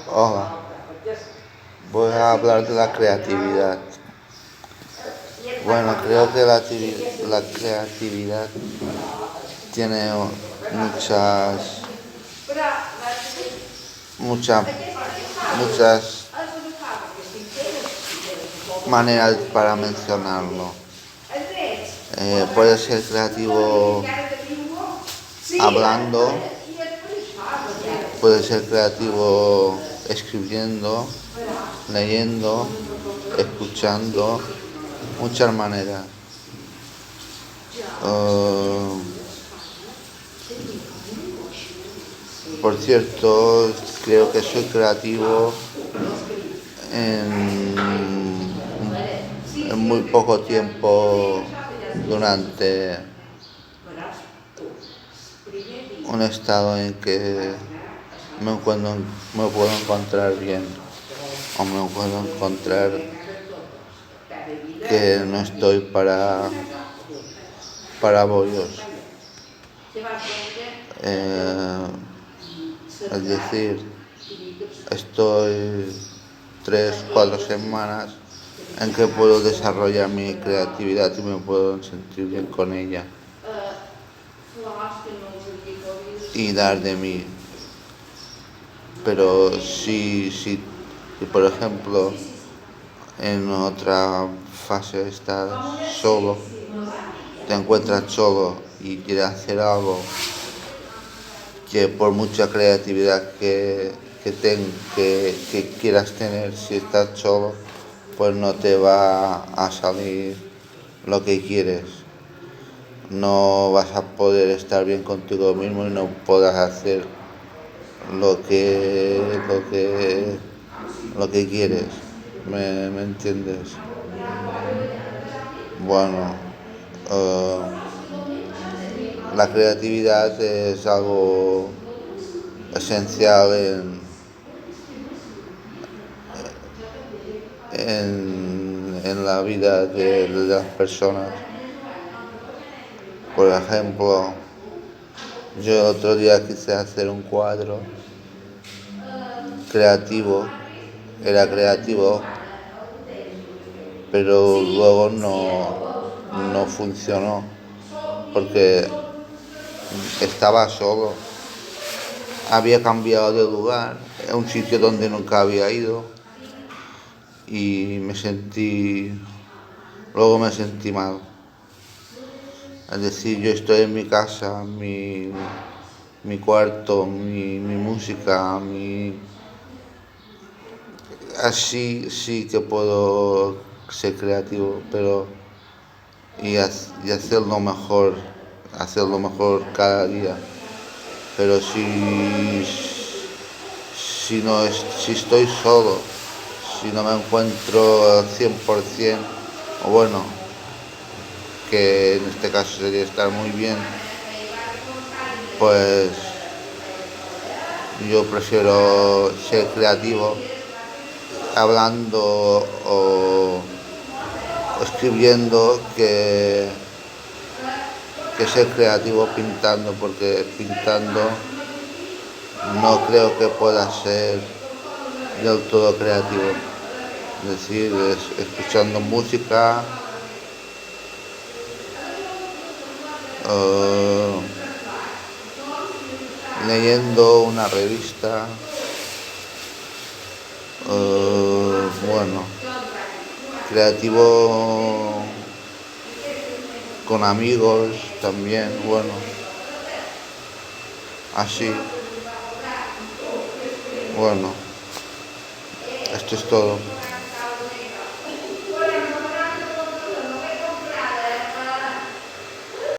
Hola, voy a hablar de la creatividad. Bueno, creo que la creatividad tiene muchas, muchas maneras para mencionarlo. Puede ser creativo hablando, puede ser creativo escribiendo, leyendo, escuchando, muchas maneras. Por cierto, creo que soy creativo en muy poco tiempo durante un estado en que me puedo encontrar bien o me puedo encontrar que no estoy para bollos. Es decir, estoy 3-4 semanas en que puedo desarrollar mi creatividad y me puedo sentir bien con ella y dar de mí. Pero si por ejemplo en otra fase estás solo, te encuentras solo y quieres hacer algo que por mucha creatividad que quieras tener, si estás solo, pues no te va a salir lo que quieres. No vas a poder estar bien contigo mismo y no podrás hacer lo que quieres. ¿Me entiendes? Bueno, la creatividad es algo esencial en la vida de las personas. Por ejemplo, yo el otro día quise hacer un cuadro creativo, era creativo, pero luego no funcionó porque estaba solo. Había cambiado de lugar, a un sitio donde nunca había ido y luego me sentí mal. Es decir, yo estoy en mi casa, mi cuarto, mi música, así sí que puedo ser creativo, pero y hacerlo mejor cada día. Pero si estoy solo, si no me encuentro al 100%, o bueno, que en este caso sería estar muy bien, pues yo prefiero ser creativo hablando o escribiendo que ser creativo pintando, porque pintando no creo que pueda ser del todo creativo. Es decir, escuchando música, leyendo una revista, bueno, creativo con amigos también, bueno, así, bueno, esto es todo.